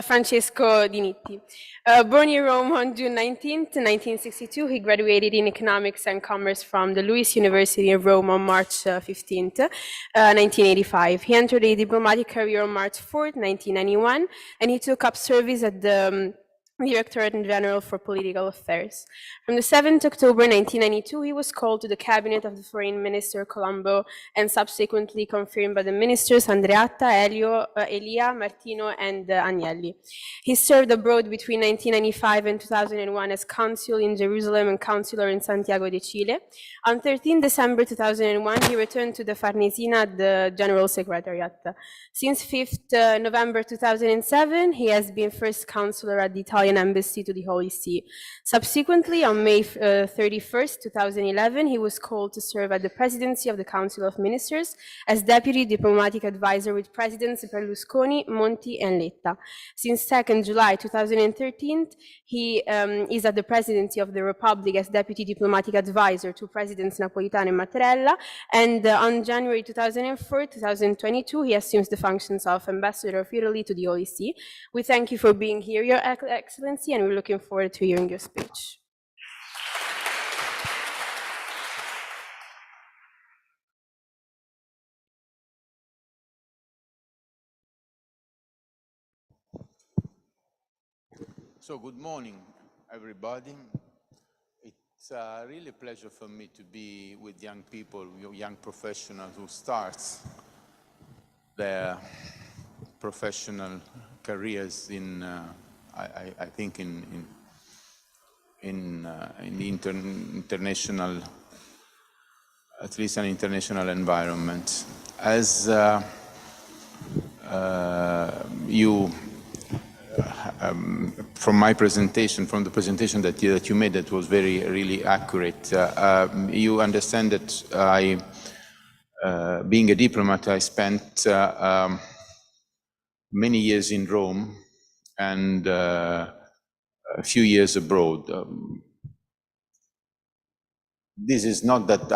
Francesco Di Nitto. Born in Rome on June 19th, 1962, he graduated in economics and commerce from the Louis University in Rome on March 15th, 1985. He entered a diplomatic career on March 4th, 1991, and he took up service at the Directorate General for Political Affairs. From the 7th October 1992, he was called to the cabinet of the Foreign Minister Colombo and subsequently confirmed by the ministers Andreatta, Elio, Elia, Martino, and Agnelli. He served abroad between 1995 and 2001 as consul in Jerusalem and consular in Santiago de Chile. On 13 December 2001, he returned to the Farnesina at the General Secretariat. Since 5th November 2007, he has been first consular at the Italian Embassy to the Holy See. Subsequently, on May 31st, 2011, he was called to serve at the presidency of the Council of Ministers as Deputy Diplomatic Advisor with Presidents Berlusconi, Monti, and Letta. Since 2nd July 2013, he is at the presidency of the Republic as Deputy Diplomatic Advisor to Presidents Napolitano and Mattarella, and on January 2004-2022, he assumes the functions of Ambassador of Italy to the Holy See. We thank you for being here, Your Excellency, and we're looking forward to hearing your speech. So good morning, everybody. It's really a pleasure for me to be with young people, young professionals who start their professional careers in, I think, in the international, at least an international environment. As from my presentation, from the presentation that you made, that was really accurate. You understand that being a diplomat, I spent many years in Rome and a few years abroad. This is not that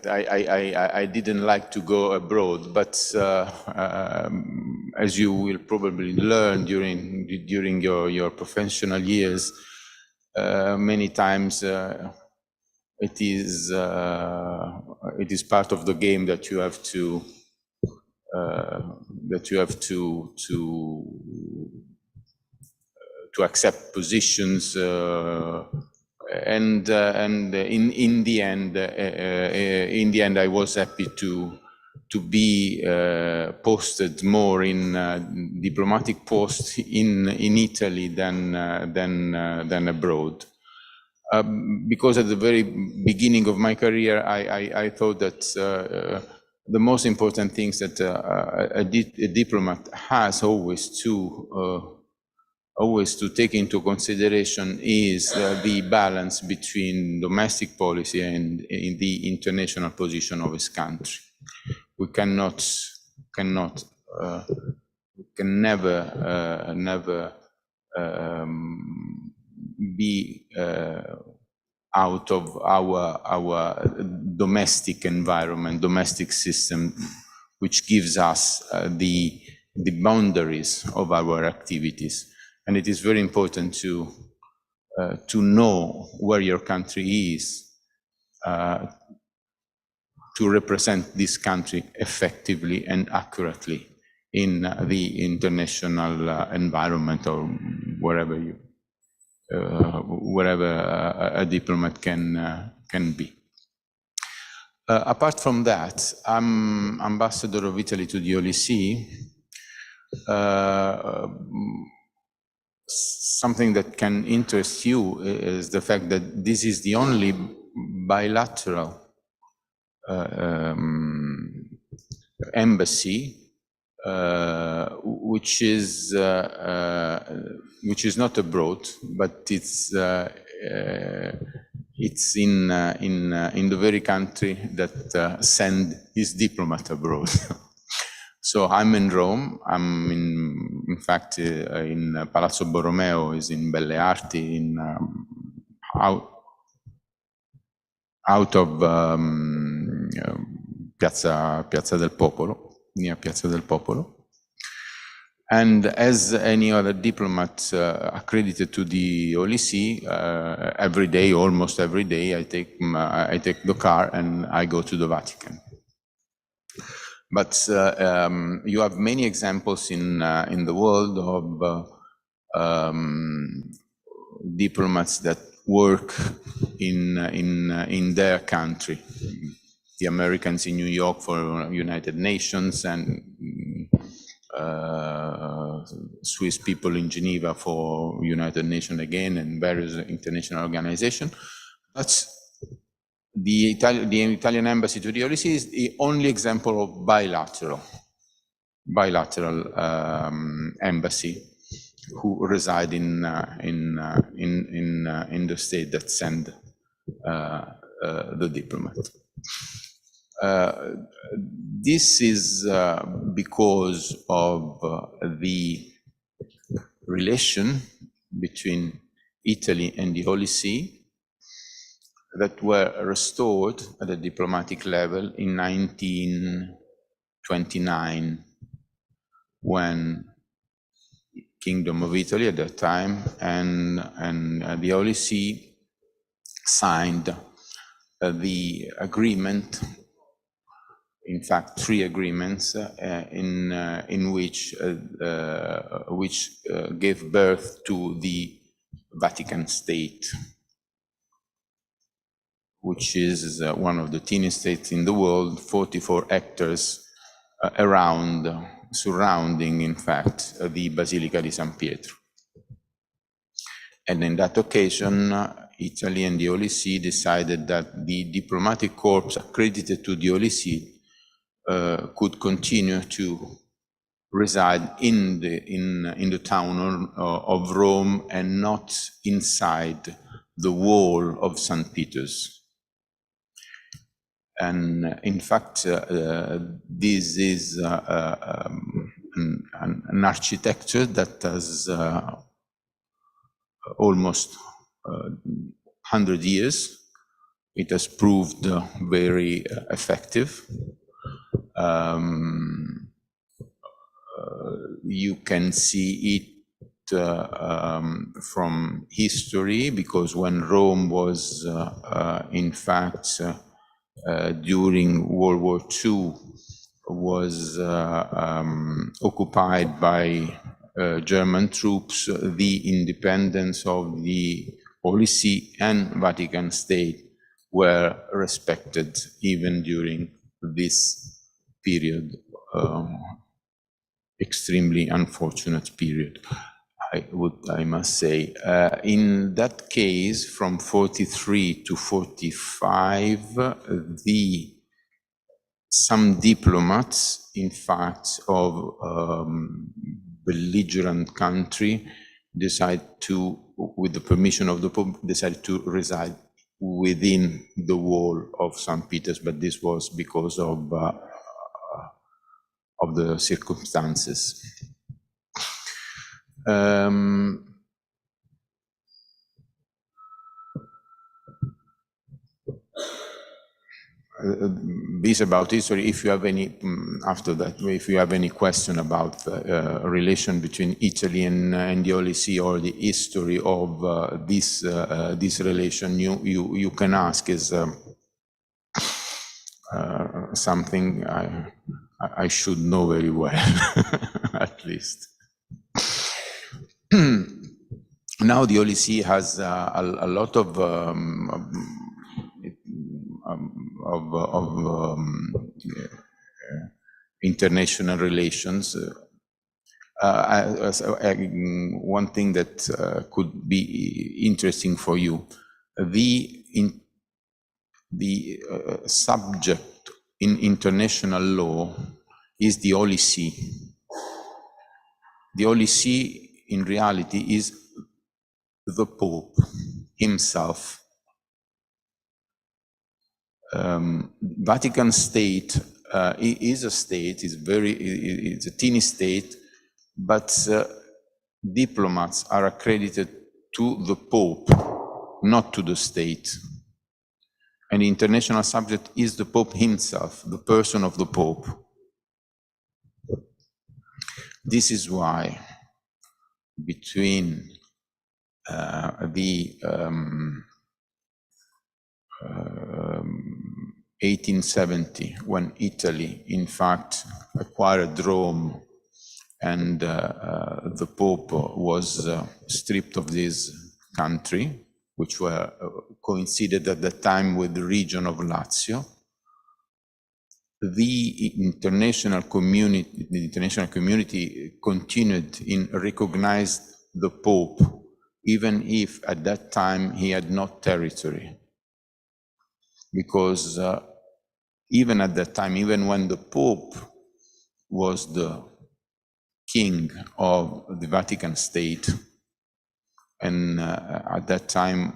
I didn't like to go abroad, but as you will probably learn during your professional years, many times it is part of the game that you have to accept positions. And in the end, I was happy to be posted more in diplomatic posts in Italy than abroad, because at the very beginning of my career, I thought that the most important things that a diplomat has always to take into consideration is the balance between domestic policy and the international position of his country. We can never be out of our domestic environment, domestic system, which gives us the boundaries of our activities. And it is very important to know where your country is, to represent this country effectively and accurately in the international environment, or wherever a diplomat can be. Apart from that, I'm ambassador of Italy to the Holy See. Something that can interest you is the fact that this is the only bilateral embassy which is not abroad, but it's in the very country that send his diplomat abroad. So I'm in Rome. I'm in fact in Palazzo Borromeo, is in Belle Arti, out of Piazza del Popolo, near Piazza del Popolo. And as any other diplomat accredited to the Holy See, every day, almost every day, I take the car and I go to the Vatican. But you have many examples in the world of diplomats that work in their country. The Americans in New York for United Nations, and Swiss people in Geneva for United Nations again, and various international organizations. But the Italian embassy to the Holy See is the only example of bilateral embassy who reside in the state that send the diplomat. This is because of the relation between Italy and the Holy See that were restored at a diplomatic level in 1929, when Kingdom of Italy at that time and the Holy See signed the agreement. In fact, 3 agreements in which gave birth to the Vatican State, which is one of the teeniest states in the world, 44 hectares surrounding, in fact, the Basilica di San Pietro. And in that occasion, Italy and the Holy See decided that the diplomatic corps accredited to the Holy See could continue to reside in the town of Rome and not inside the wall of St. Peter's. And in fact, this is an architecture that has almost 100 years. It has proved very effective. You can see it from history, because when Rome was, in fact, during World War II, was occupied by German troops, the independence of the Holy See and Vatican State were respected even during this period, extremely unfortunate period, I must say. In that case, from 43 to 45, some diplomats, in fact, of belligerent country decide to, with the permission of the Pope, decide to reside within the wall of St. Peter's, but this was because of the circumstances. This about history. If you have any, after that, if you have any question about the relation between Italy and the Holy See, or the history of this relation, you can ask. Is something I should know very well, at least. Now the Holy See has a lot of international relations. One thing that could be interesting for you, the subject in international law is the Holy See. The Holy See, in reality, is the Pope himself. Vatican State is a state, it's a teeny state, but diplomats are accredited to the Pope, not to the state. And the international subject is the Pope himself, the person of the Pope. This is why between the 1870, when Italy, in fact, acquired Rome, and the Pope was stripped of this country, which were coincided at the time with the region of Lazio. The international community continued in recognized the Pope, even if at that time he had no territory. Because even at that time, even when the Pope was the king of the Vatican State, and at that time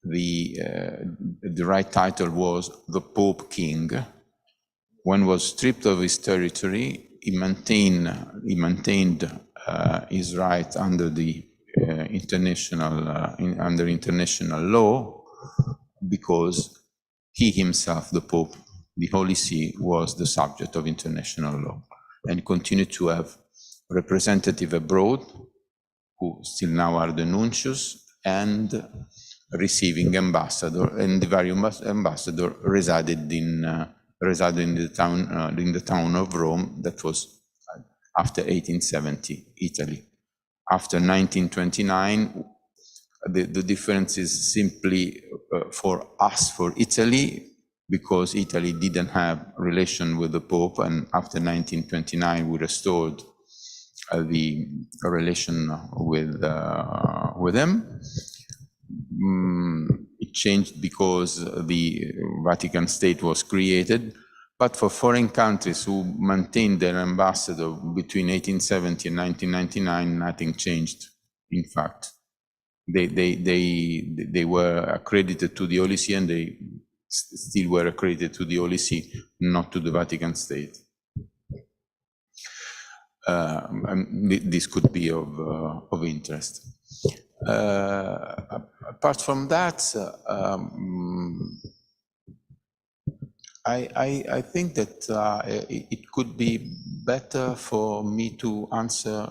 the right title was the Pope King, when was stripped of his territory, he maintained his right under the international law, because he himself, the Pope, the Holy See, was the subject of international law, and continued to have representative abroad, who still now are the nuncios, and receiving ambassador, and the various ambassador resided in the town of Rome. That was after 1870, Italy. After 1929, the difference is simply for us, for Italy, because Italy didn't have relation with the Pope, and after 1929 we restored the relation with him. It changed because the Vatican State was created, but for foreign countries who maintained their ambassador between 1870 and 1999, nothing changed. In fact, they were accredited to the Holy See, and they still were accredited to the Holy See, not to the Vatican State. And this could be of interest. Apart from that, I think that it could be better for me to answer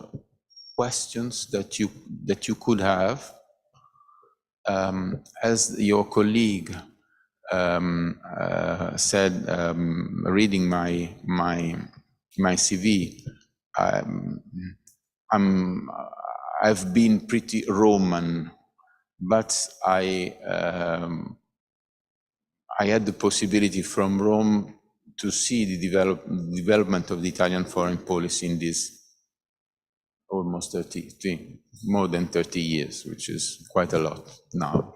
questions that you could have. As your colleague said, reading my CV, I've been pretty Roman, but I had the possibility from Rome to see the development of the Italian foreign policy in this almost more than 30 years, which is quite a lot now.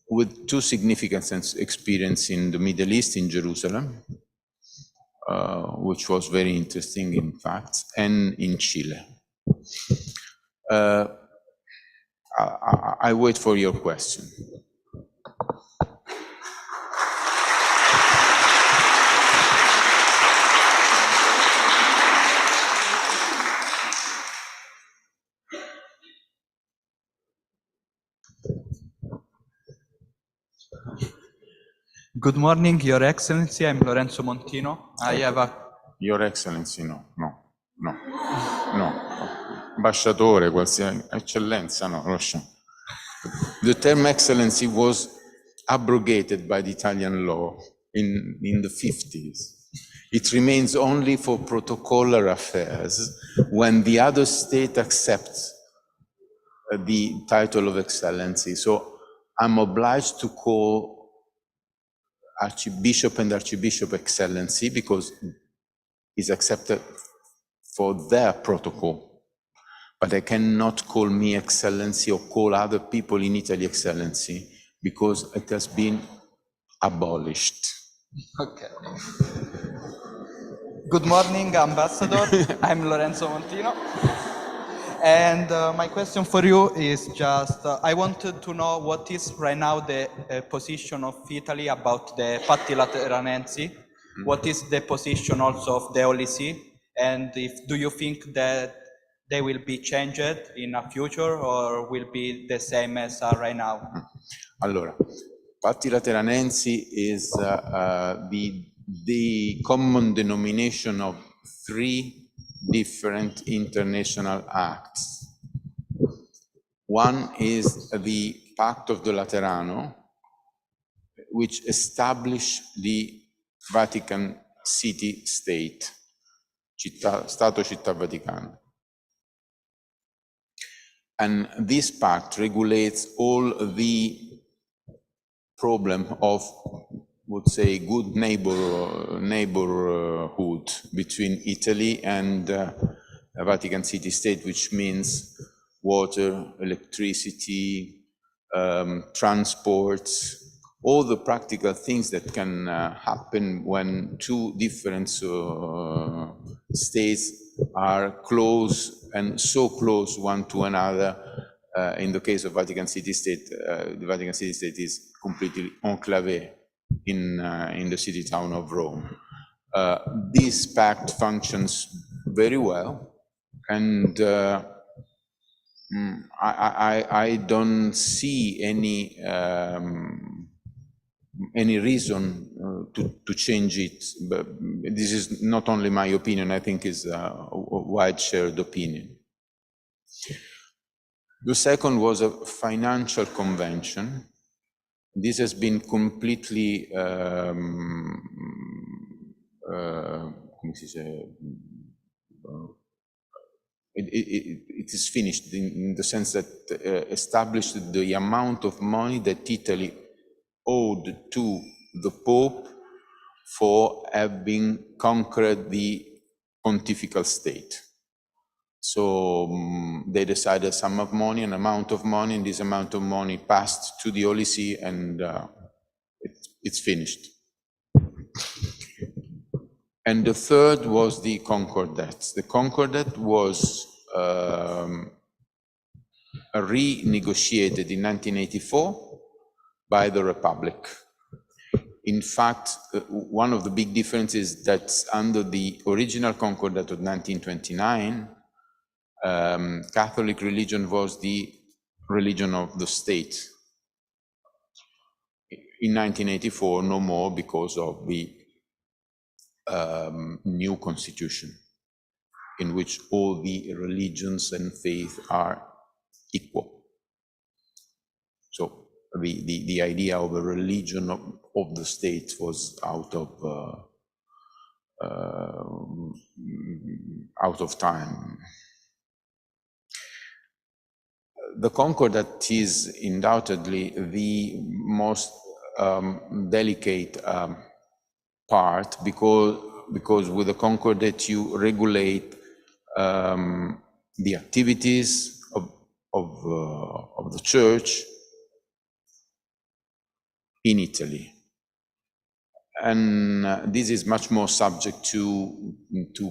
With two significant experience in the Middle East, in Jerusalem, which was very interesting, in fact, and in Chile. I wait for your question. Good morning, Your Excellency. I'm Lorenzo Montino. I have a... Your Excellency, no. Ambasciatore, qualsiasi eccellenza, no. The term excellency was abrogated by the Italian law in the 50s. It remains only for protocolar affairs when the other state accepts the title of excellency. So I'm obliged to call Archbishop and Archbishop Excellency because it's accepted for their protocol. But I cannot call me Excellency or call other people in Italy Excellency because it has been abolished. Okay. Good morning, Ambassador. I'm Lorenzo Montino. And my question for you is just, I wanted to know what is right now the position of Italy about the Patti Lateranensi. What is the position also of the Holy See? And do you think that they will be changed in the future or will be the same as right now? Allora, Patti Lateranensi is the common denomination of 3 different international acts. One is the Pact of the Laterano, which established the Vatican City-State, Stato-Città Vaticano. And this pact regulates all the problem of, would say, good neighborhood between Italy and Vatican City-State, which means water, electricity, transports, all the practical things that can happen when 2 different states are close and so close one to another. In the case of Vatican City-State, the Vatican City-State is completely enclave in the city-town of Rome. This pact functions very well, and I don't see any reason to change it. But this is not only my opinion, I think is a wide shared opinion. The second was a financial convention. This has been completely it is finished in the sense that established the amount of money that Italy owed to the Pope for having conquered the pontifical state. So they decided some of money, an amount of money, and this amount of money passed to the Holy See, and it's finished. And the third was the Concordat. The Concordat was renegotiated in 1984 by the Republic. In fact, one of the big differences is that under the original Concordat of 1929, Catholic religion was the religion of the state. In 1984, no more, because of the new constitution, in which all the religions and faith are equal. So the idea of a religion of the state was out of time. The Concordat is undoubtedly the most delicate part, because with the Concordat you regulate the activities of the Church in Italy, and this is much more subject to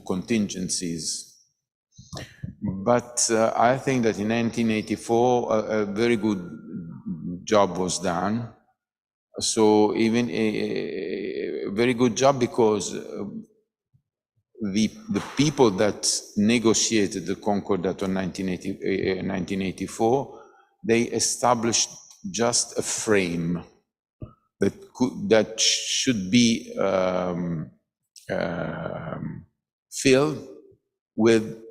contingencies. But I think that in 1984 a very good job was done. So even a very good job, because the people that negotiated the Concordat in 1984, they established just a frame that should be filled with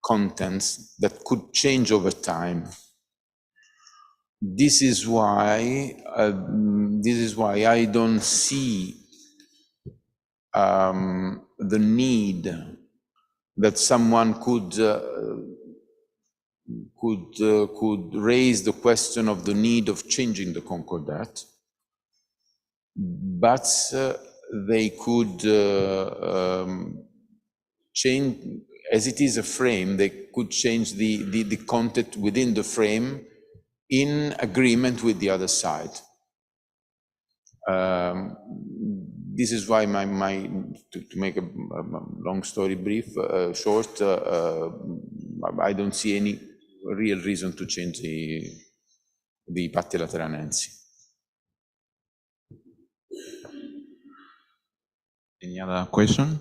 contents that could change over time. This is why I don't see the need that someone could raise the question of the need of changing the Concordat, but they could change, as it is a frame, they could change the content within the frame in agreement with the other side. This is why to make a long story brief, short, I don't see any real reason to change the Patti Lateranensi. Any other question?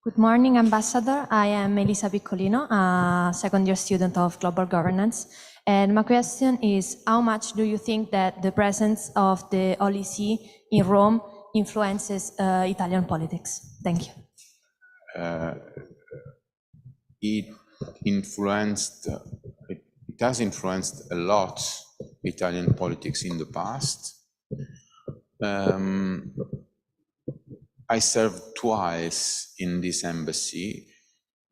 Good morning, Ambassador. I am Elisa Piccolino, a second-year student of Global Governance. And my question is, how much do you think that the presence of the Holy See in Rome influences Italian politics? Thank you. It has influenced a lot Italian politics in the past. I served twice in this embassy,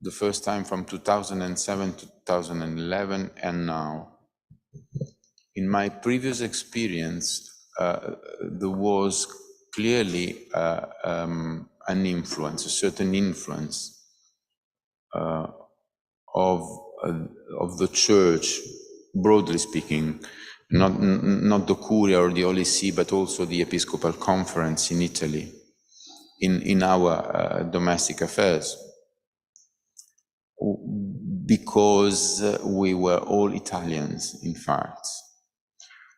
the first time from 2007 to 2011, and now. In my previous experience, there was clearly an influence, a certain influence of the Church, broadly speaking, not the Curia or the Holy See, but also the Episcopal Conference in Italy, in our domestic affairs, because we were all Italians, in fact,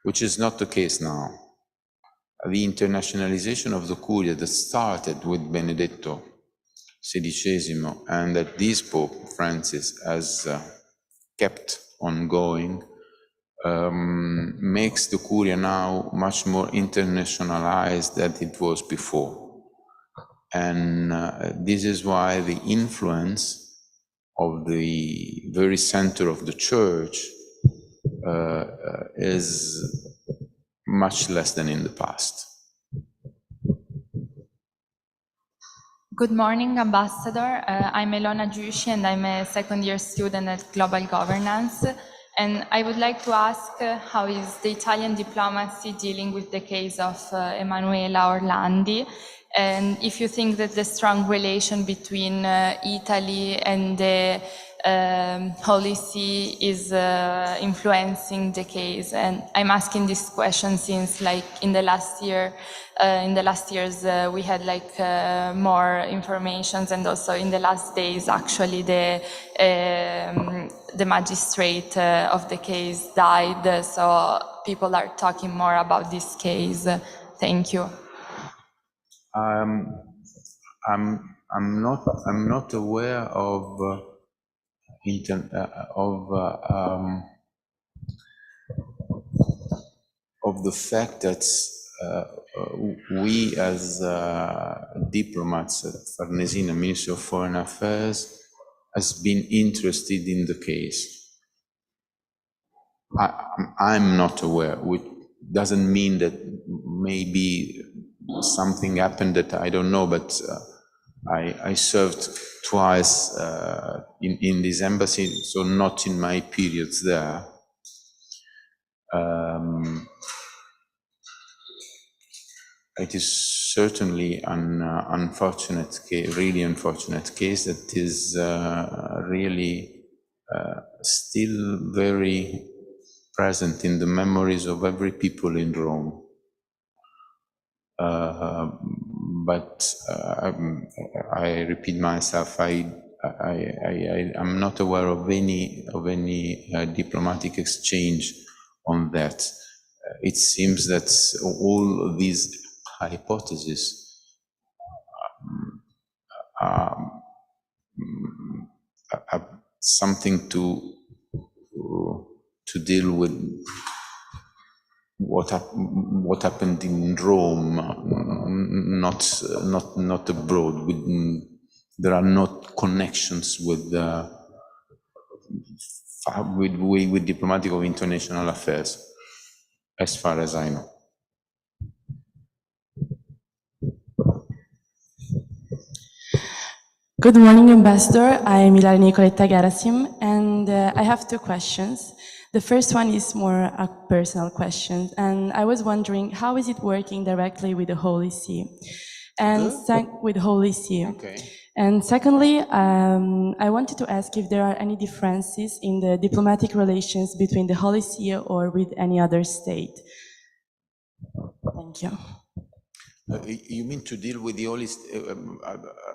which is not the case now. The internationalization of the Curia that started with Benedetto XVI and that this Pope Francis has kept on going makes the Curia now much more internationalized than it was before. And this is why the influence of the very center of the Church is much less than in the past. Good morning, Ambassador. I'm Elona Giusci and I'm a second-year student at Global Governance. And I would like to ask how is the Italian diplomacy dealing with the case of Emanuela Orlandi? And if you think that the strong relation between Italy and the Holy See is influencing the case. And I'm asking this question since, like, in the last years, we had more information, and also in the last days, actually, the magistrate of the case died. So people are talking more about this case. Thank you. I'm not aware of the fact that we as diplomats at Farnesina, Ministry of Foreign Affairs, has been interested in the case. I'm not aware, which doesn't mean that maybe something happened that I don't know, but I served twice in this embassy, so not in my periods there. It is certainly an unfortunate case, really unfortunate case that is really still very present in the memories of every people in Rome. But I repeat myself, I'm not aware of any diplomatic exchange on that. It seems that all these hypotheses are something to deal with what happened in Rome, not abroad. There are not connections with diplomatic or international affairs, as far as I know. Good morning, Ambassador. I'm Ilaria Nicoletta Gerasim, and I have two questions. The first one is more a personal question, and I was wondering, how is it working directly with the Holy See? And with Holy See. Okay. And secondly, I wanted to ask if there are any differences in the diplomatic relations between the Holy See or with any other state. Thank you. You mean to deal with the Holy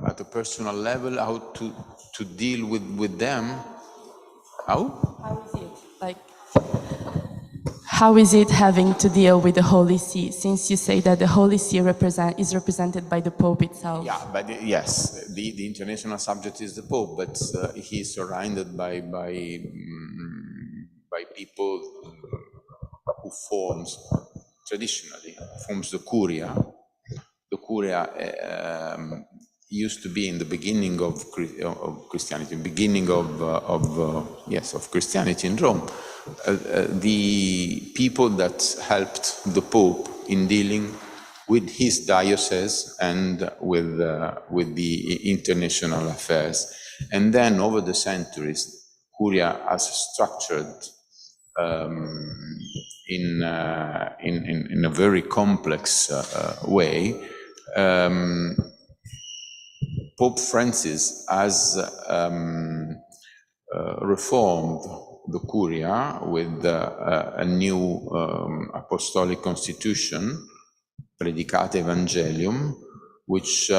at a personal level? How to deal with them? How? How is it? how is it having to deal with the Holy See, since you say that the Holy See is represented by the Pope itself? Yeah, but yes, the international subject is the Pope, but he is surrounded by people who traditionally forms the Curia. The Curia used to be in the beginning of Christianity, beginning of Christianity in Rome. The people that helped the Pope in dealing with his diocese and with the international affairs. And then over the centuries, Curia has structured in a very complex way. Pope Francis has reformed the Curia with a new apostolic constitution, Predicate Evangelium, which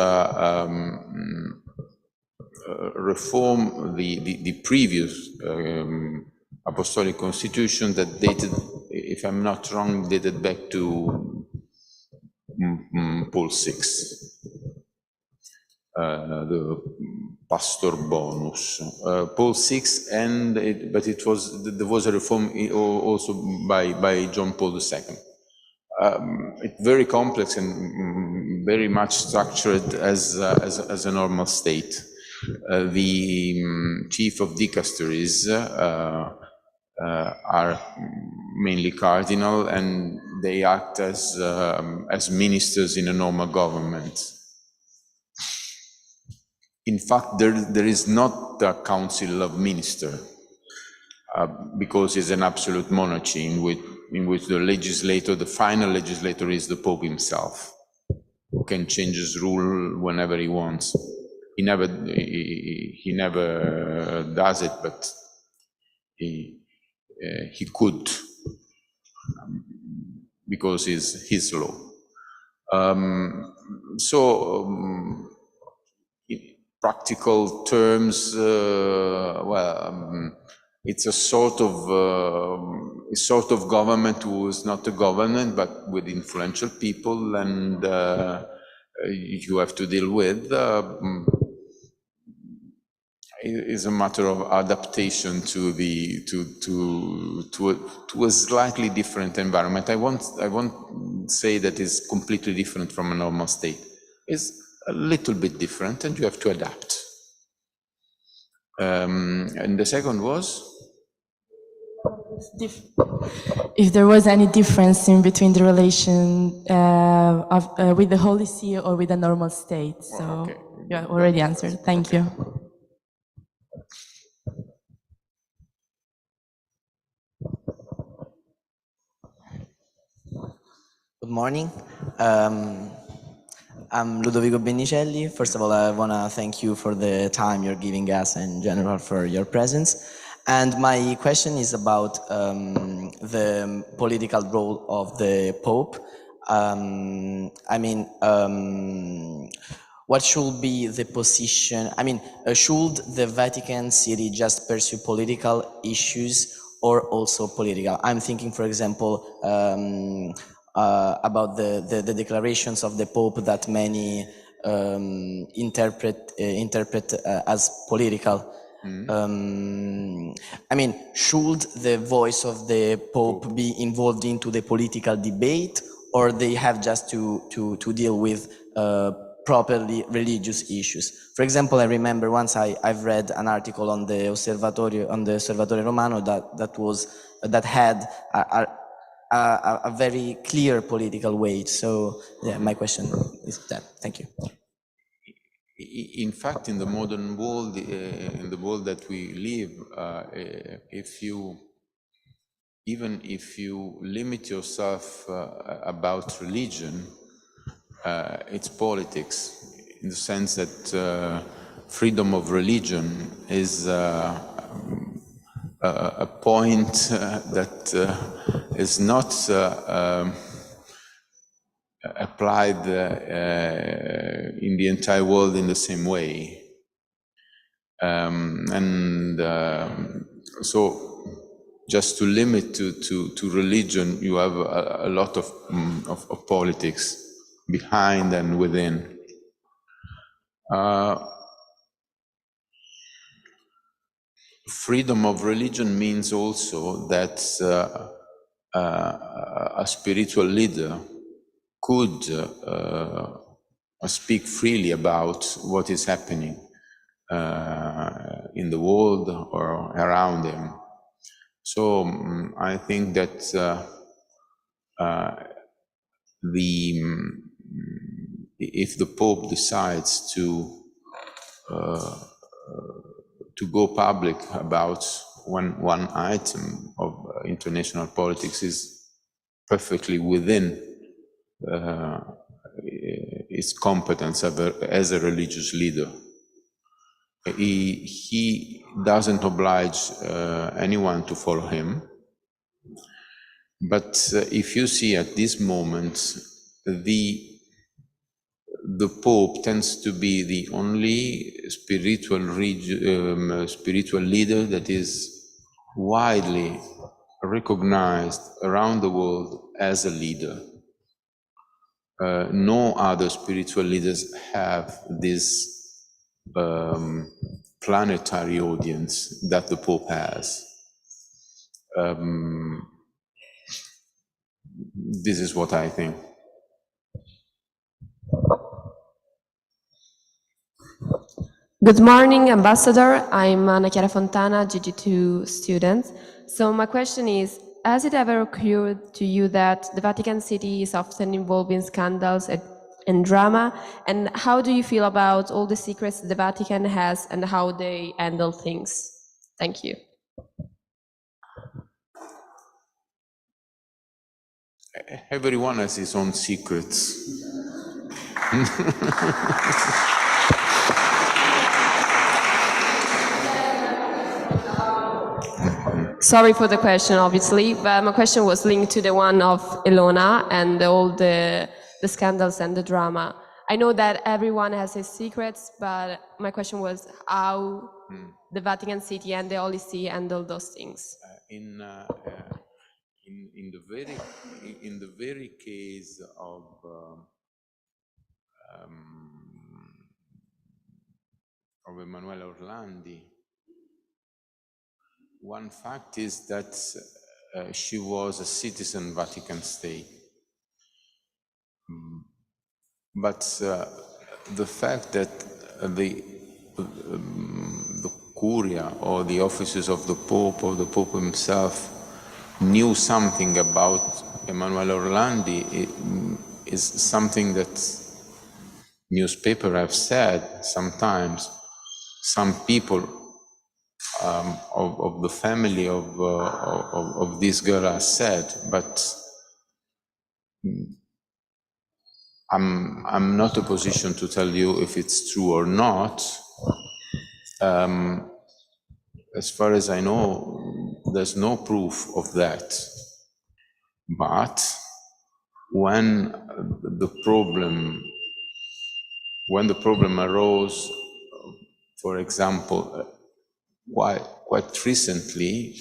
reform the previous apostolic constitution that dated, if I'm not wrong, dated back to Paul VI, the Pastor Bonus. Paul VI, but there was a reform also by John Paul II. It's very complex and very much structured as a normal state. The chief of dicasteries are mainly cardinal, and they act as ministers in a normal government. In fact, there is not a council of ministers because it's an absolute monarchy in which the legislator, the final legislator, is the Pope himself, who can change his rule whenever he wants. He never does it, but he could, because it's his law. In practical terms, it's a sort of government who is not a government, but with influential people, and you have to deal with. Is a matter of adaptation to a slightly different environment. I won't say that it's completely different from a normal state. It's a little bit different, and you have to adapt. And the second was? If there was any difference in between the relation with the Holy See or with a normal state. So okay. You already answered. Thank you. Good morning. I'm Ludovico Benicelli. First of all, I want to thank you for the time you're giving us and in general for your presence. And my question is about the political role of the Pope. What should be the position? Should the Vatican City just pursue political issues or also political? I'm thinking, for example, about the declarations of the Pope that many interpret as political. Should the voice of the Pope be involved into the political debate, or they have just to deal with properly religious issues? For example, I remember once I've read an article on the Osservatore Romano that had a very clear political weight. So yeah, my question is that. Thank you. In fact, in the modern world, in the world that we live, even if you limit yourself about religion, it's politics, in the sense that freedom of religion is a point that is not applied in the entire world in the same way. So just to limit to religion, you have a lot of politics behind and within. Freedom of religion means also that a spiritual leader could speak freely about what is happening in the world or around him. So I think that if the Pope decides to go public about one item of international politics, is perfectly within his competence as a religious leader. He doesn't oblige anyone to follow him. But if you see at this moment, the Pope tends to be the only spiritual leader that is widely recognized around the world as a leader. No other spiritual leaders have this planetary audience that the Pope has. This is what I think. Good morning, Ambassador. I'm Ana Chiara Fontana, GG2 student. So my question is, has it ever occurred to you that the Vatican City is often involved in scandals and drama? And how do you feel about all the secrets the Vatican has and how they handle things? Thank you. Everyone has his own secrets. Sorry for the question, obviously, but my question was linked to the one of Ilona and all the scandals and the drama. I know that everyone has his secrets, but my question was how the Vatican City and the Holy See handle those things. In the very case of Emanuela Orlandi, one fact is that she was a citizen Vatican State. But the fact that the Curia or the offices of the Pope or the Pope himself knew something about Emanuela Orlandi is something that newspapers have said sometimes. Some people of the family of this girl are said, but I'm not in a position to tell you if it's true or not. As far as I know, there's no proof of that. But when the problem arose, for example, quite recently,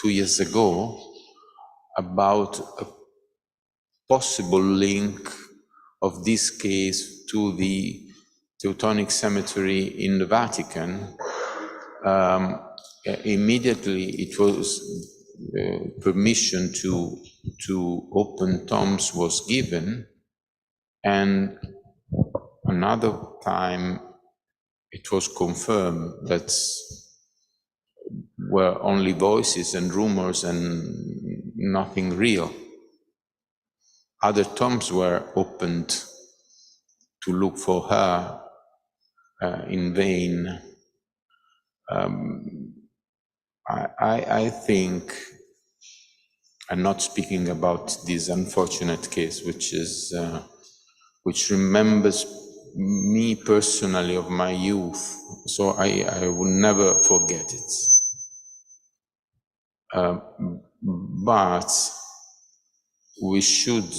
2 years ago, about a possible link of this case to the Teutonic Cemetery in the Vatican, immediately it was permission to open tombs was given, and another time it was confirmed that were only voices and rumors and nothing real. Other tombs were opened to look for her in vain. I think, I'm not speaking about this unfortunate case, which remembers me personally of my youth, so I will never forget it. But we should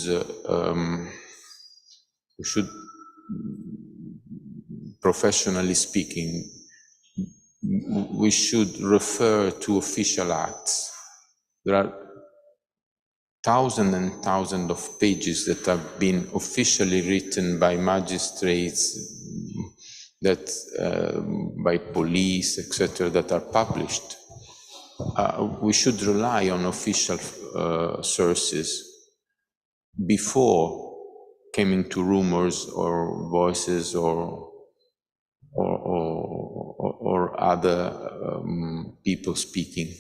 professionally speaking, we should refer to official acts there are thousands and thousands of pages that have been officially written by magistrates, that by police, etc., that are published. We should rely on official sources before coming to rumors or voices or other people speaking.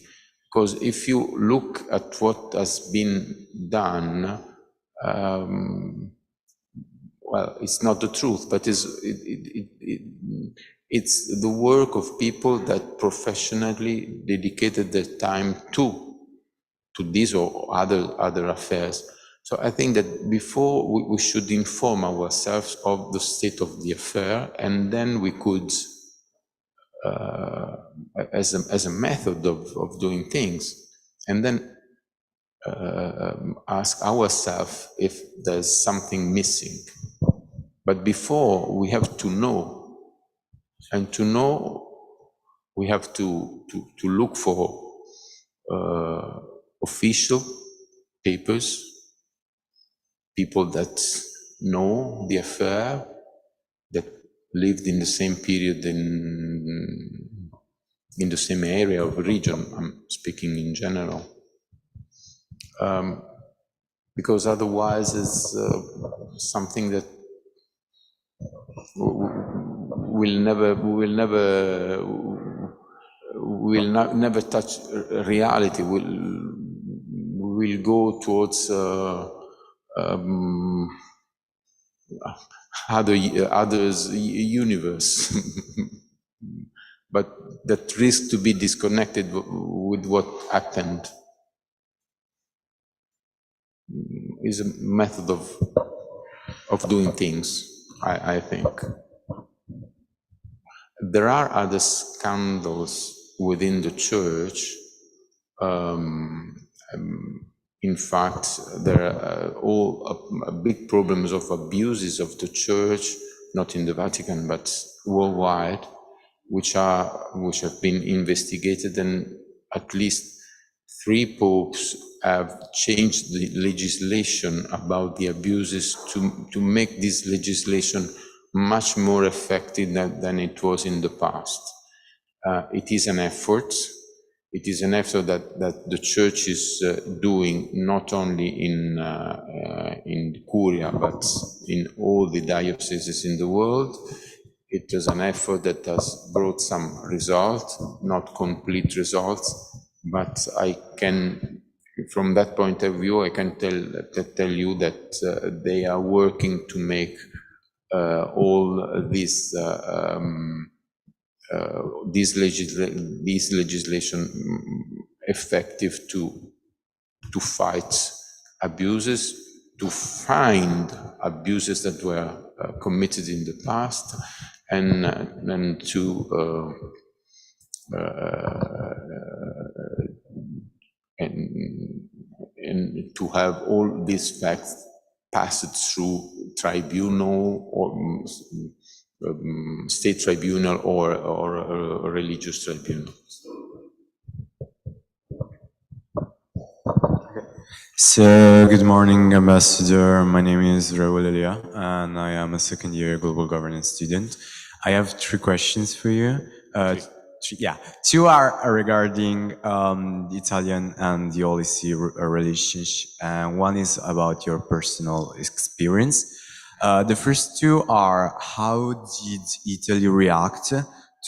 Because if you look at what has been done, well, it's not the truth, but it's the work of people that professionally dedicated their time to these or other affairs. So I think that before we should inform ourselves of the state of the affair, and then we could, as a method of doing things, and then ask ourselves if there's something missing. But before, we have to know, and to know, we have to look for official papers, people that know the affair, that lived in the same period in the same area of region. I'm speaking in general, because otherwise it's something that will never touch reality. We'll go towards others universe, but that risk to be disconnected with what happened is a method of doing things, I think. There are other scandals within the church. In fact, there are all big problems of abuses of the church, not in the Vatican, but worldwide, which have been investigated, and at least 3 popes have changed the legislation about the abuses to make this legislation much more effective than it was in the past. It is an effort. It is an effort that the Church is doing not only in Curia, but in all the dioceses in the world. It is an effort that has brought some results, not complete results, but I can, from that point of view, I can tell you that they are working to make all this legislation effective to fight abuses, to find abuses that were committed in the past, and to have all these facts passed through tribunal or state tribunal or a religious tribunal. So, good morning, Ambassador. My name is Raul Elia, and I am a second-year global governance student. I have 3 questions for you. 2 are regarding the Italian and the Holy See relationship, and 1 is about your personal experience. The first 2 are: how did Italy react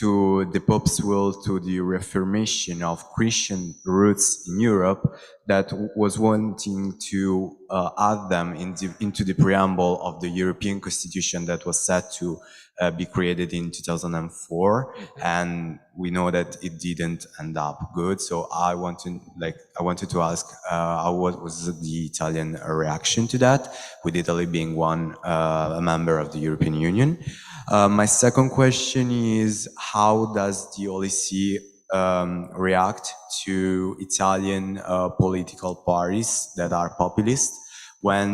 to the Pope's will to the reaffirmation of Christian roots in Europe, that was wanting to add them into the preamble of the European Constitution that was set to be created in 2004, and we know that it didn't end up good. So I wanted to ask, what was the Italian reaction to that, with Italy being a member of the European Union? My second question is: how does the Holy See react to Italian political parties that are populist, when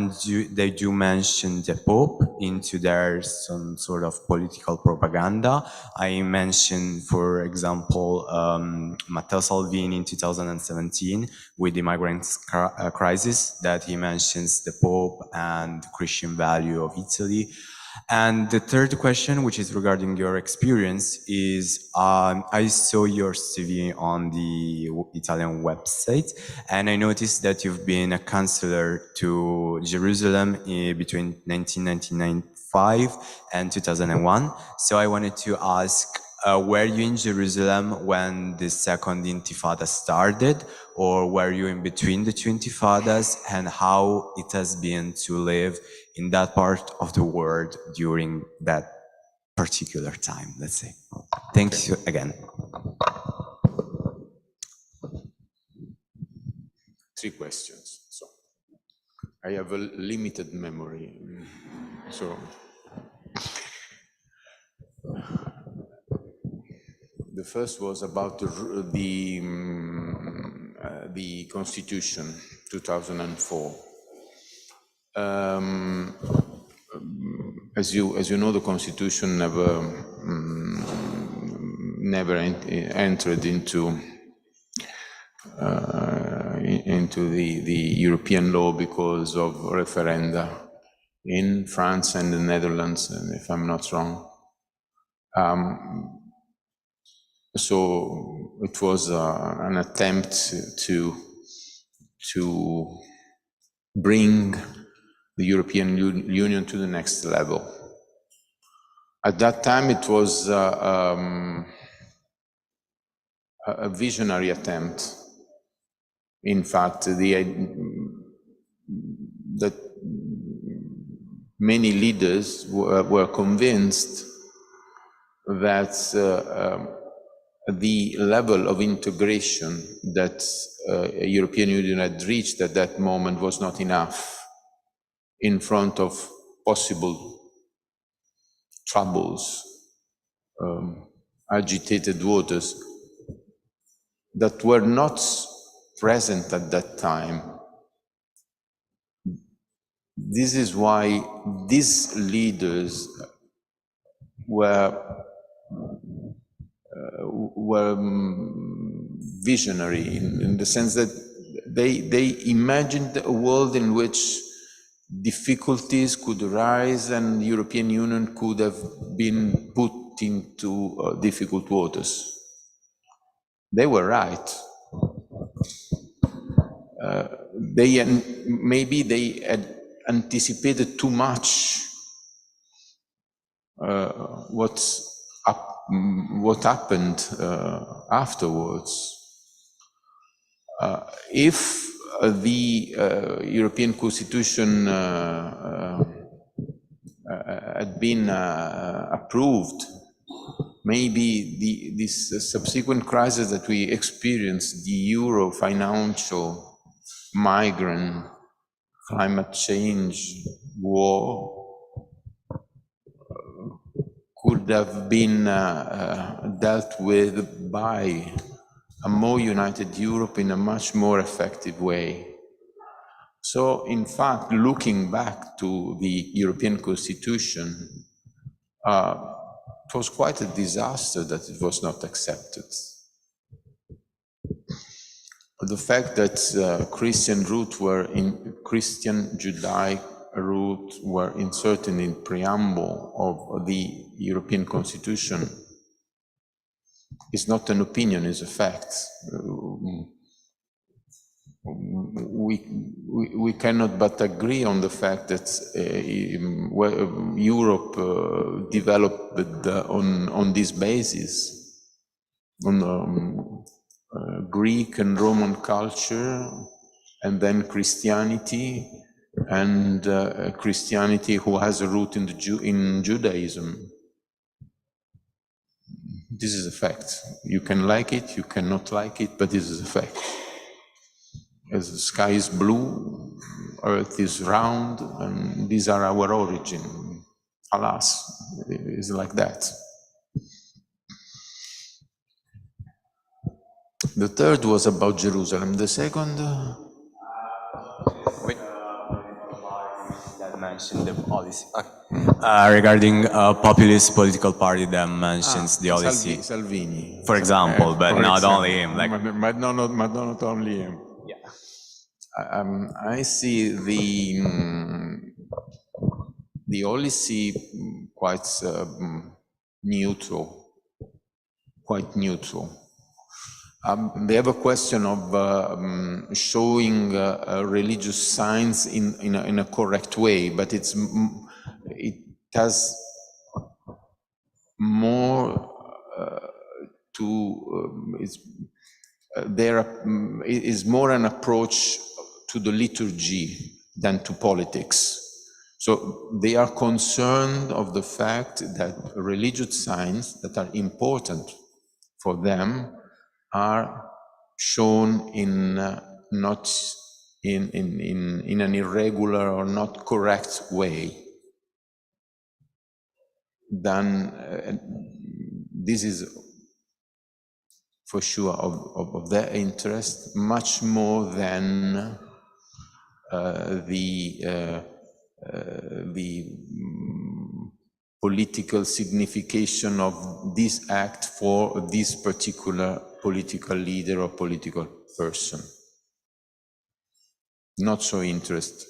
they do mention the Pope into their some sort of political propaganda. I mentioned, for example, Matteo Salvini in 2017 with the migrant crisis, that he mentions the Pope and the Christian value of Italy. And the third question, which is regarding your experience, is I saw your CV on the Italian website, and I noticed that you've been a counselor to Jerusalem between 1995 and 2001. So I wanted to ask, were you in Jerusalem when the second Intifada started, or were you in between the two Intifadas, and how it has been to live in that part of the world during that particular time, let's say. Thank you again. 3 questions. So I have a limited memory. So the first was about the Constitution, 2004. As you know, the Constitution never entered into the European law because of referenda in France and the Netherlands, if I'm not wrong. So it was an attempt to bring the European Union to the next level. At that time, it was a visionary attempt. In fact, that many leaders were convinced that the level of integration that European Union had reached at that moment was not enough in front of possible troubles, agitated waters that were not present at that time. This is why these leaders were visionary in the sense that they imagined a world in which difficulties could arise and the European Union could have been put into difficult waters. They were right. Maybe they had anticipated too much what happened afterwards. If the European Constitution had been approved, maybe this subsequent crisis that we experienced, the euro, financial, migrant, climate change, war, could have been dealt with by a more united Europe in a much more effective way. So, in fact, looking back to the European Constitution, it was quite a disaster that it was not accepted. The fact that Christian Judaic roots were inserted in preamble of the European Constitution is not an opinion, is a fact. We cannot but agree on the fact that Europe developed on this basis, on Greek and Roman culture, and then Christianity, and Christianity who has a root in Judaism. This is a fact. You can like it, you cannot like it, but this is a fact. As the sky is blue, earth is round, and these are our origin. Alas, it is like that. The third was about Jerusalem. The second... mentioned the policy. Regarding a populist political party that mentions the policy. Salvini. For example, but not only him. Like, but not only him. yeah. I see the policy quite neutral. Quite neutral. They have a question of showing religious signs in a correct way, but it has more it is more an approach to the liturgy than to politics. So they are concerned of the fact that religious signs that are important for them are shown in not in an irregular or not correct way. Then this is for sure of their interest much more than the political signification of this act for this particular political leader or political person. Not so interested.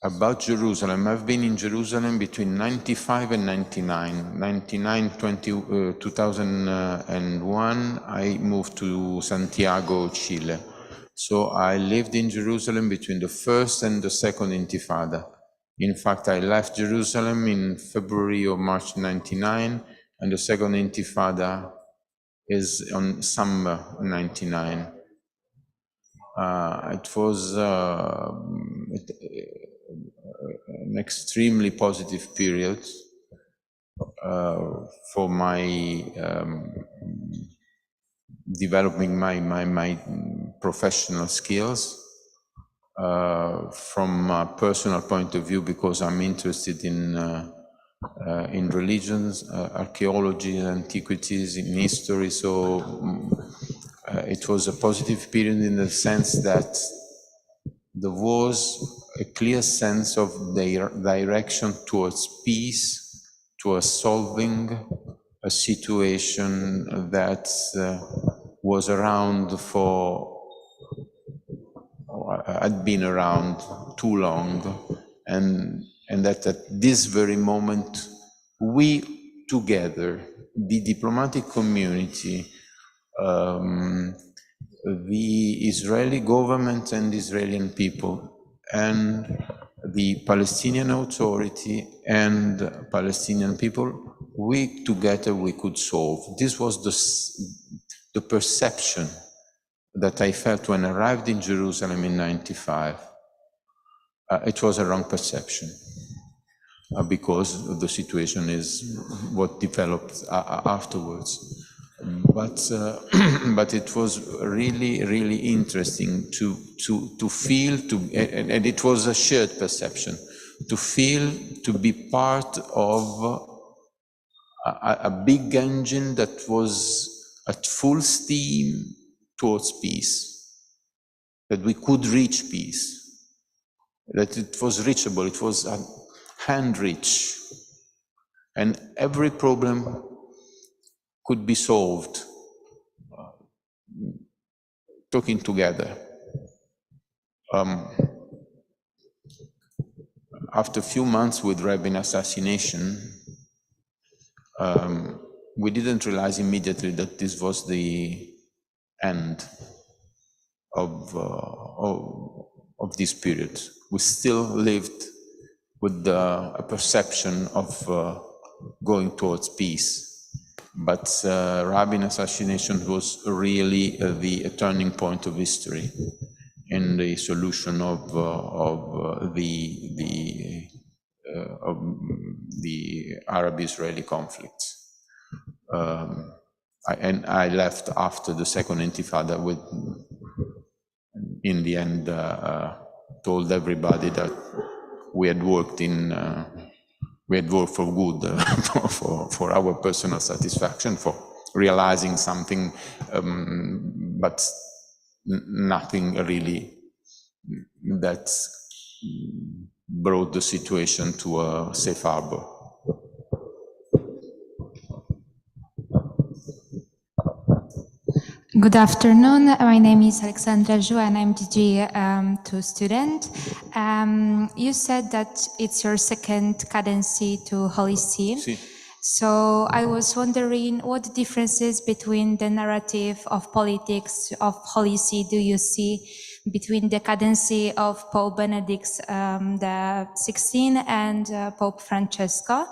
About Jerusalem, I've been in Jerusalem between 95 and 99. 2001, I moved to Santiago, Chile. So I lived in Jerusalem between the first and the second Intifada. In fact, I left Jerusalem in February or March 99, and the second Intifada is on summer 99. It was an extremely positive period for my developing my professional skills. From a personal point of view, because I'm interested in religions, archaeology, antiquities, in history. So it was a positive period in the sense that there was a clear sense of their direction towards peace, towards solving a situation that was around had been around too long, and that at this very moment, we together, the diplomatic community, the Israeli government and Israeli people, and the Palestinian Authority and Palestinian people, we together we could solve. This was the perception that I felt when I arrived in Jerusalem in 95. It was a wrong perception because the situation is what developed afterwards. But it was really, really interesting to feel, and it was a shared perception, to feel, to be part of a big engine that was at full steam towards peace, that we could reach peace, that it was reachable, it was a hand reach, and every problem could be solved talking together. After a few months with Rabin assassination, we didn't realize immediately that this was the end of this period. We still lived with a perception of going towards peace. But Rabin assassination was really the turning point of history in the solution of the Arab-Israeli conflict. I left after the second Intifada with, in the end, told everybody that we had worked for good, for our personal satisfaction, for realizing something, but nothing really that brought the situation to a safe harbor. Good afternoon. My name is Alexandra Jou and I'm DG2 student. You said that it's your second cadency to Holy See. Sì. So I was wondering what the differences between the narrative of politics of Holy See do you see between the cadency of Pope Benedict the 16th and Pope Francesco,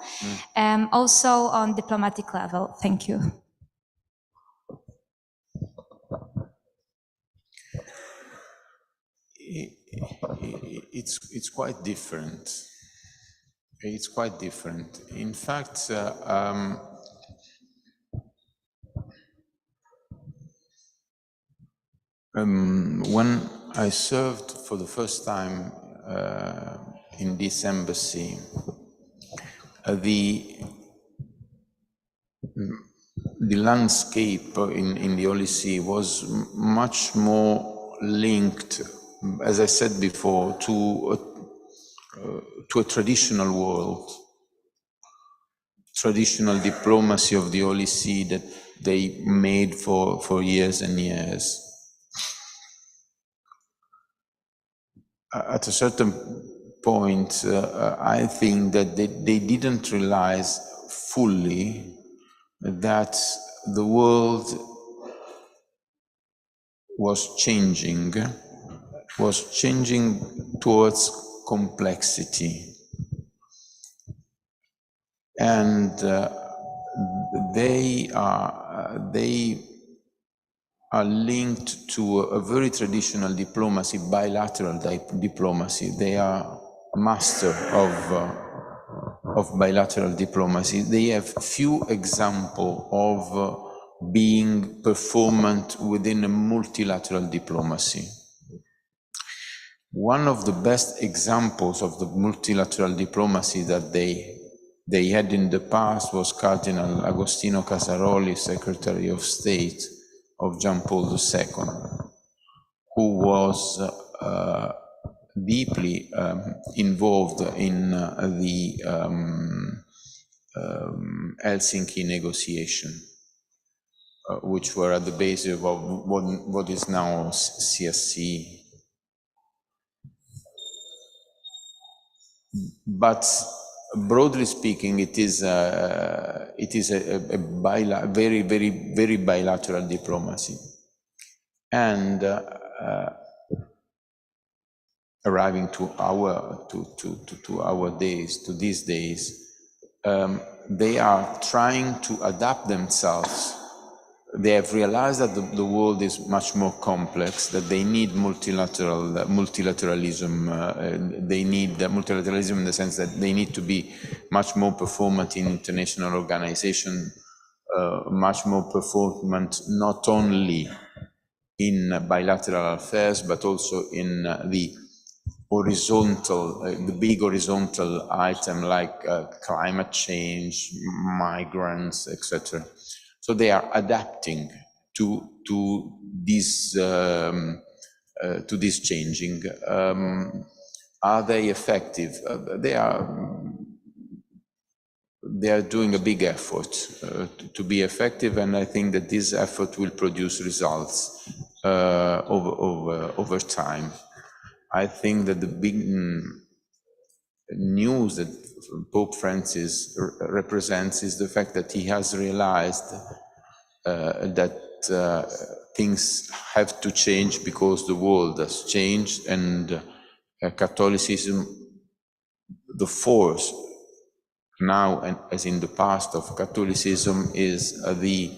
also on diplomatic level. Thank you. It's quite different. It's quite different. In fact, when I served for the first time in this embassy, the landscape in the Holy See was much more linked, as I said before, to a traditional world, traditional diplomacy of the Holy See that they made for years and years. At a certain point, I think that they didn't realize fully that the world was changing towards complexity. And they are linked to a very traditional diplomacy, bilateral diplomacy. They are master of bilateral diplomacy. They have few examples of being performant within a multilateral diplomacy. One of the best examples of the multilateral diplomacy that they had in the past was Cardinal Agostino Casaroli, Secretary of State of John Paul II, who was deeply involved in the Helsinki negotiation, which were at the basis of what is now CSC. But broadly speaking, it is a very bilateral diplomacy. And arriving to these days, they are trying to adapt themselves. They have realized that the world is much more complex, that they need multilateralism. They need multilateralism in the sense that they need to be much more performant in international organization, much more performant not only in bilateral affairs, but also in the horizontal, the big horizontal item like climate change, migrants, etc. So they are adapting to this changing. Are they effective? They are doing a big effort to be effective, and I think that this effort will produce results over time. I think that the big news that Pope Francis represents is the fact that he has realized that things have to change because the world has changed, and Catholicism, the force now and as in the past of Catholicism, is the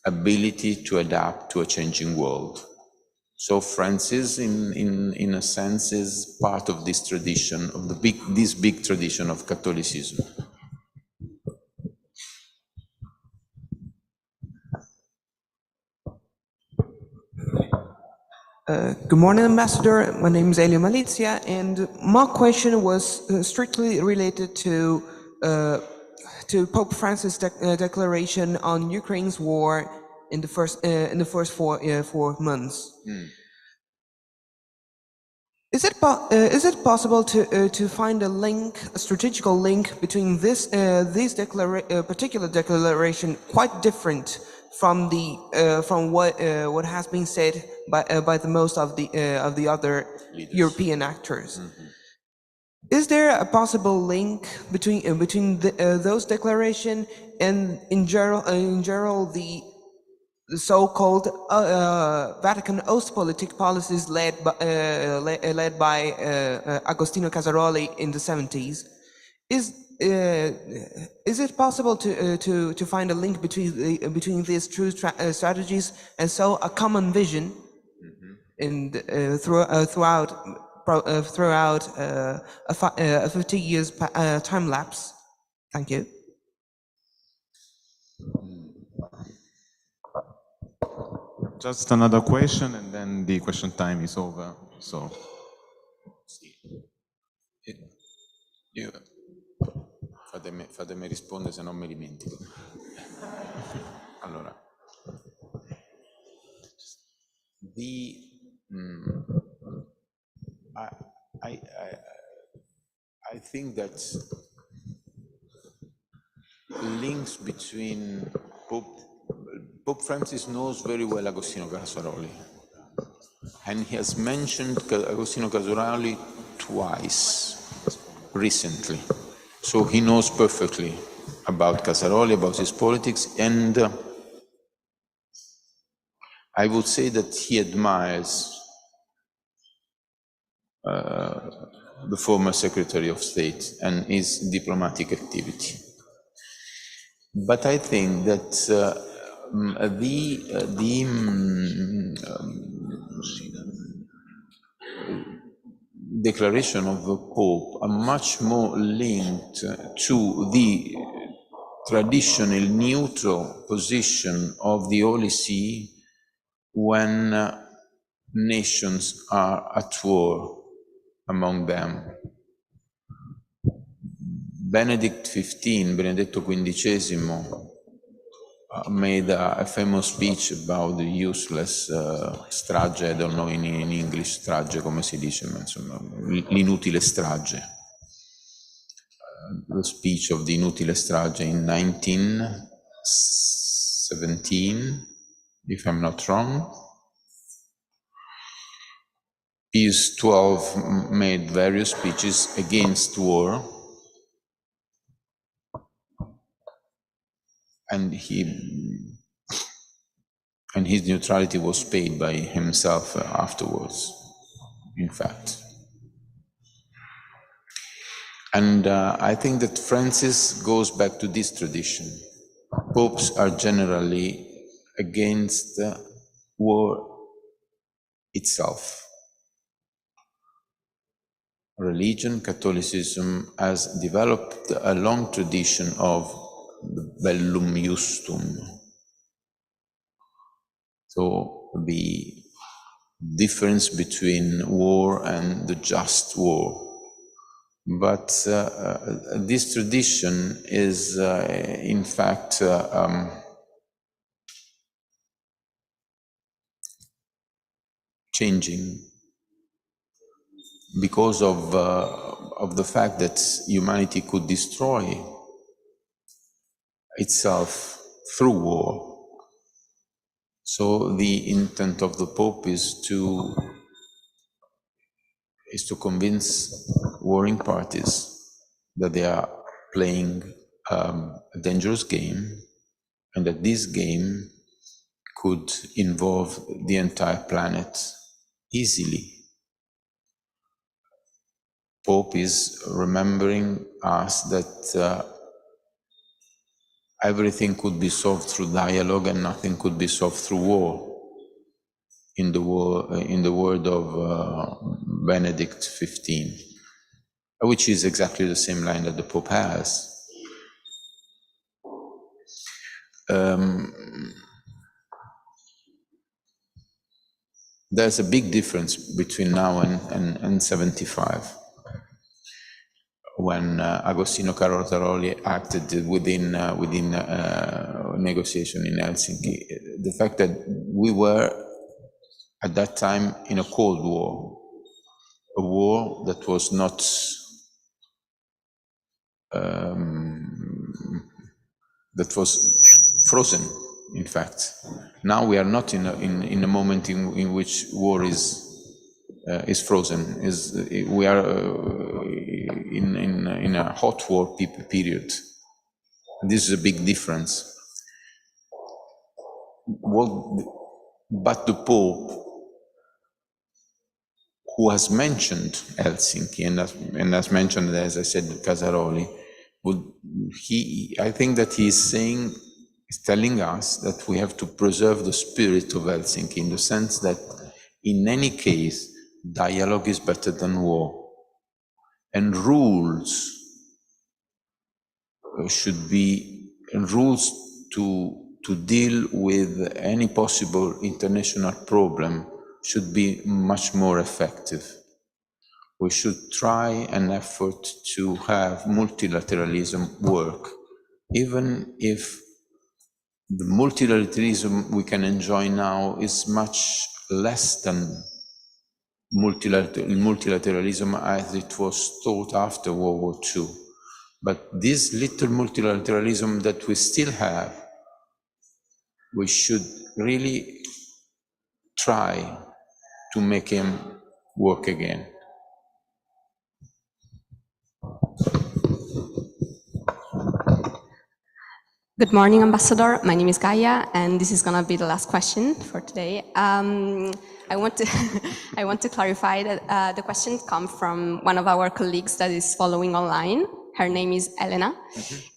ability to adapt to a changing world. So Francis, in a sense, is part of this tradition, of this big tradition of Catholicism. Good morning, Ambassador. My name is Elia Malizia, and my question was strictly related to Pope Francis' declaration on Ukraine's war in the first 4 months. Is it possible to find a link, a strategical link between this particular declaration, quite different from what has been said by the most of the other leaders, European actors? Mm-hmm. Is there a possible link between those declarations and in general the so-called Vatican Ostpolitik policies led by Agostino Casaroli in the 70s? Is it possible to find a link between these two strategies, and so a common vision, mm-hmm, throughout a 50 years time lapse? Thank you. Just another question, and then the question time is over. So, fatemi rispondere, se non mi dimentico. Allora, I think that links between Pope Francis knows very well Agostino Casaroli, and he has mentioned Agostino Casaroli twice recently. So he knows perfectly about Casaroli, about his politics, and I would say that he admires the former Secretary of State and his diplomatic activity. But I think that the declaration of the Pope are much more linked to the traditional neutral position of the Holy See when nations are at war among them. Benedetto XV, made a famous speech about the useless strage, I don't know in English strage come si dice, ma insomma, l'inutile strage. The speech of the inutile strage in 1917, if I'm not wrong. Pius XII made various speeches against war, and his neutrality was paid by himself afterwards, in fact. And I think that Francis goes back to this tradition. Popes are generally against war itself. Religion, Catholicism, has developed a long tradition of bellum justum. So the difference between war and the just war. But this tradition is, in fact, changing because of the fact that humanity could destroy itself through war. So the intent of the Pope is to convince warring parties that they are playing a dangerous game, and that this game could involve the entire planet easily. Pope is remembering us that everything could be solved through dialogue and nothing could be solved through war. In the word of Benedict XV, which is exactly the same line that the Pope has. There's a big difference between now and 75, when Agostino Casaroli acted within negotiation in Helsinki. The fact that we were at that time in a Cold War, a war that was not that was frozen, in fact. Now we are not in a moment in which war is frozen. We are in a hot war period. And this is a big difference. But the Pope, who has mentioned Helsinki and has mentioned, as I said, Casaroli, I think that he is telling us that we have to preserve the spirit of Helsinki, in the sense that in any case, dialogue is better than war. And rules should be rules to deal with any possible international problem should be much more effective. We should try an effort to have multilateralism work, even if the multilateralism we can enjoy now is much less than multilateralism as it was thought after World War II. But this little multilateralism that we still have, we should really try to make him work again. Good morning, Ambassador. My name is Gaia, and this is going to be the last question for today. I want to clarify that the question comes from one of our colleagues that is following online. Her name is Elena,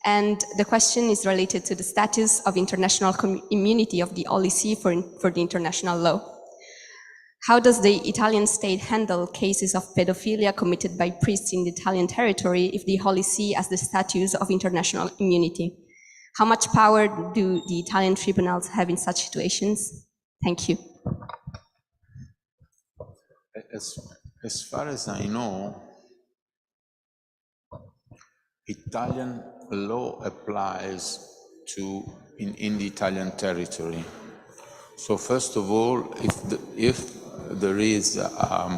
and the question is related to the status of international immunity of the Holy See for the international law. How does the Italian state handle cases of pedophilia committed by priests in the Italian territory if the Holy See has the status of international immunity? How much power do the Italian tribunals have in such situations? Thank you. As far as I know, Italian law applies in the Italian territory. So first of all, if there is a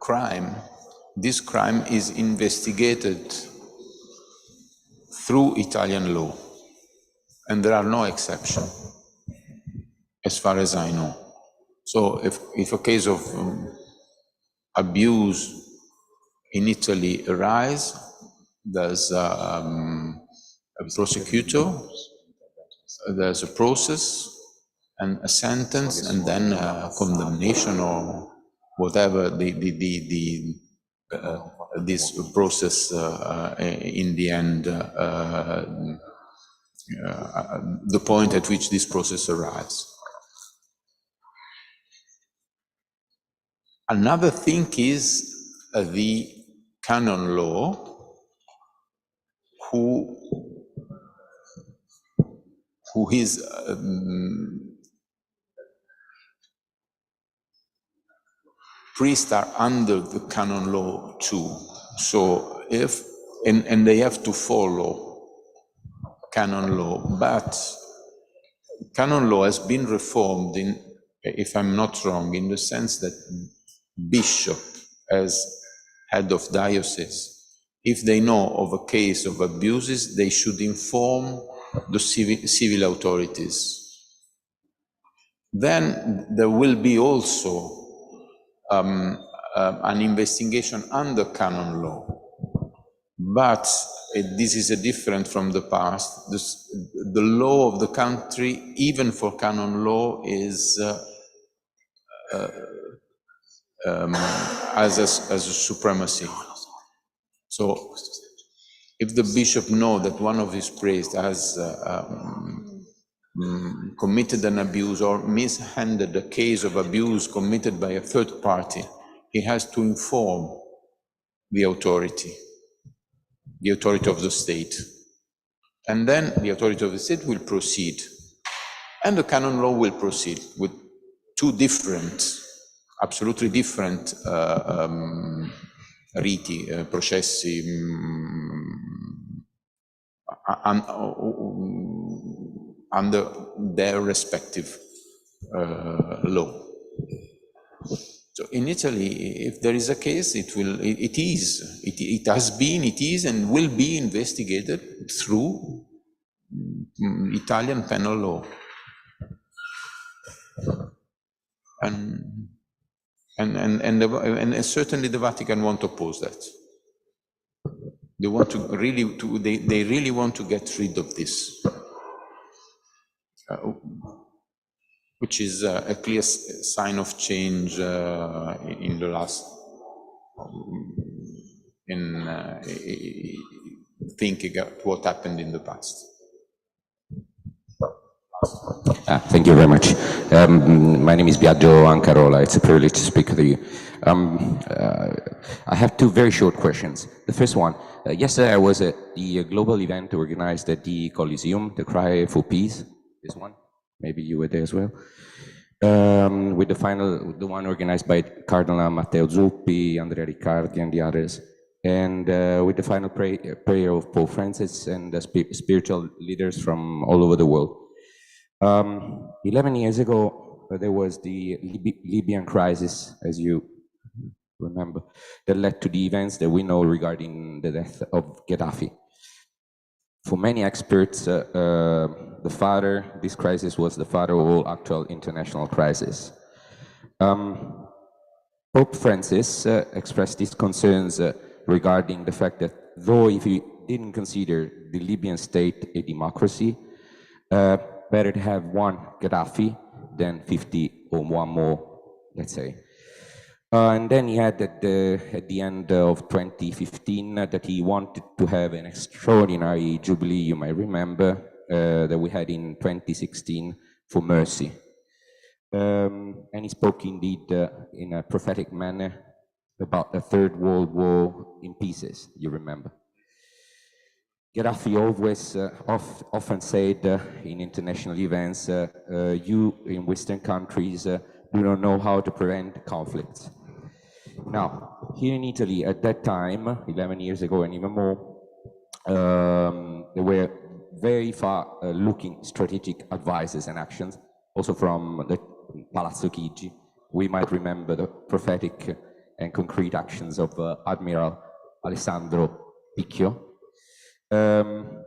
crime, this crime is investigated through Italian law, and there are no exceptions, as far as I know. So if a case of abuse in Italy arises, there's a prosecutor, there's a process and a sentence, and then a condemnation or whatever this process in the end, the point at which this process arrives. Another thing is the canon law, who is priests are under the canon law too. So and they have to follow canon law, but canon law has been reformed if I'm not wrong, in the sense that bishop as head of diocese, if they know of a case of abuses, they should inform the civil authorities. Then there will be also an investigation under canon law. But this is different from the past. The law of the country, even for canon law, is as a supremacy. So if the bishop knows that one of his priests has committed an abuse or mishandled a case of abuse committed by a third party, he has to inform the authority of the state. And then the authority of the state will proceed. And the canon law will proceed with two different, absolutely different riti, processi, under their respective law. So in Italy, if there is a case, it has been, it is, and will be investigated through Italian penal law. And certainly the Vatican won't oppose that. They want to they really want to get rid of this, which is a clear sign of change in the last, thinking of what happened in the past. Thank you very much. My name is Biagio Ancarola. It's a privilege to speak with you. I have two very short questions. The first one, yesterday I was at the global event organized at the Coliseum, the Cry for Peace, this one, maybe you were there as well, with the one organized by Cardinal Matteo Zuppi, Andrea Riccardi and the others, and with the final prayer of Pope Francis and the spiritual leaders from all over the world. 11 years ago, there was the Libyan crisis, as you remember, that led to the events that we know regarding the death of Gaddafi. For many experts, this crisis was the father of all actual international crises. Pope Francis expressed his concerns regarding the fact that though if he didn't consider the Libyan state a democracy, better to have one Gaddafi than 50 or one more, let's say. And then he had at the end of 2015 that he wanted to have an extraordinary jubilee, you might remember, that we had in 2016 for mercy. And he spoke indeed in a prophetic manner about the Third World War in pieces, you remember. Gaddafi always often said in international events, you in Western countries do not know how to prevent conflicts. Now, here in Italy at that time, 11 years ago and even more, there were very far-looking strategic advices and actions, also from the Palazzo Chigi. We might remember the prophetic and concrete actions of Admiral Alessandro Picchio.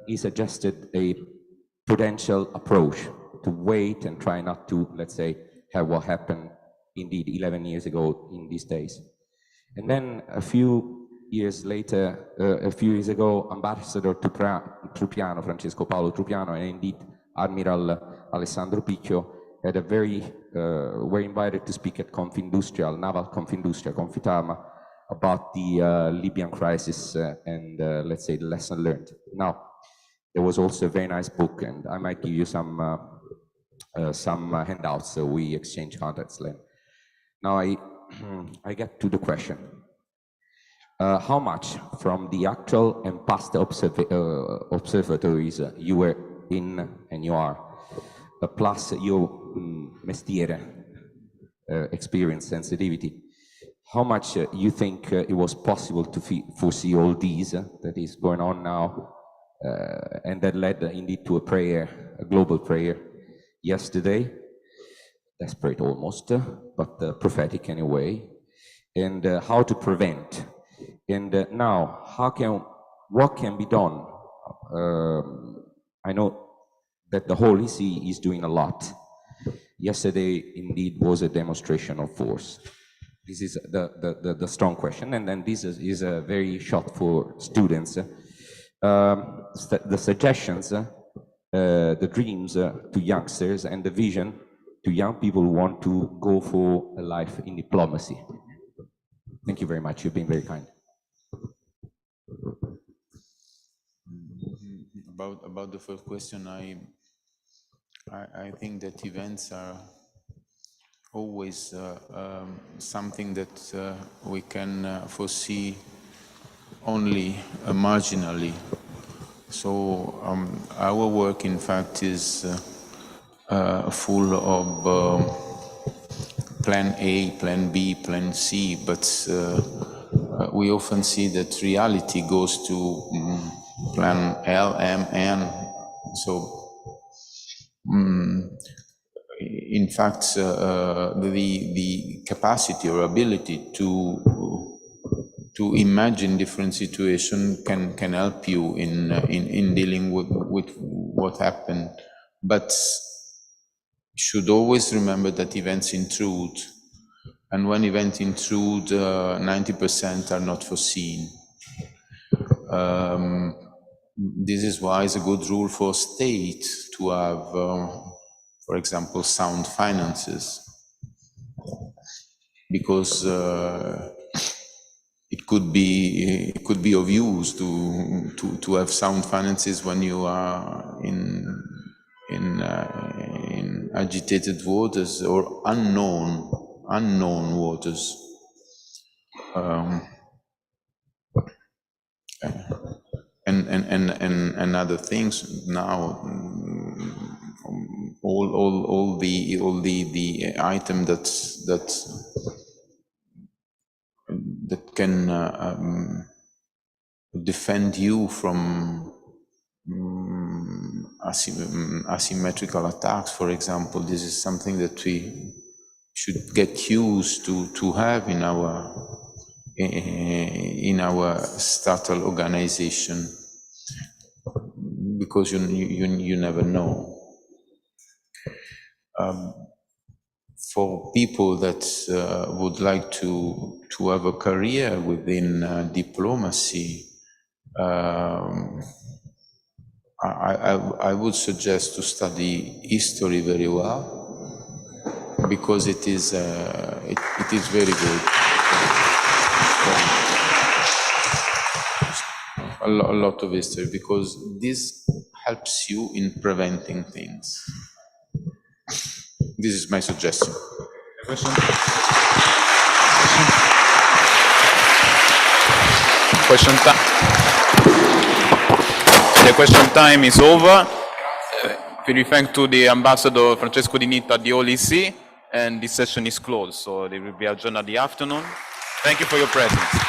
He suggested a prudential approach to wait and try not to, let's say, have what happened indeed 11 years ago in these days. And then a few years ago, Ambassador Trupiano, Francesco Paolo Trupiano, and indeed Admiral Alessandro Picchio were invited to speak at Confindustria, Naval Confindustria, Confitama, about the Libyan crisis and let's say the lesson learned. Now, there was also a very nice book, and I might give you some handouts so we exchange contacts later. Now I get to the question. How much from the actual and past observatories you were in and you are, plus your mestiere experience, sensitivity, how much you think it was possible to foresee all these that is going on now, and that led indeed to a global prayer yesterday, desperate almost, but prophetic anyway, and how to prevent, and now what can be done? I know that the Holy See is doing a lot. Yesterday indeed was a demonstration of force. This is the strong question, and then this is a very short for students. The suggestions, the dreams to youngsters, and the vision to young people who want to go for a life in diplomacy. Thank you very much. You've been very kind. About the first question, I think that events are always something that we can foresee only marginally. So our work, in fact, is full of plan A, plan B, plan C, but we often see that reality goes to plan L, M, N. So in fact, the capacity or ability to imagine different situations can help you in dealing with what happened, but should always remember that events intrude, and when events intrude, 90% are not foreseen. This is why it's a good rule for state to have, for example, sound finances, because it could be of use to have sound finances when you are in agitated waters or unknown waters. And other things now. All the item that can defend you from asymmetrical attacks, for example. This is something that we should get used to have in our startup organization, because you never know. For people that would like to have a career within diplomacy, I would suggest to study history very well, because it is very good. A lot of history, because this helps you in preventing things. This is my suggestion. Question time. The question time is over. We thank to the Ambassador Francesco Di Nitto at the OLEC, and this session is closed, so there will be adjourned at the afternoon. Thank you for your presence.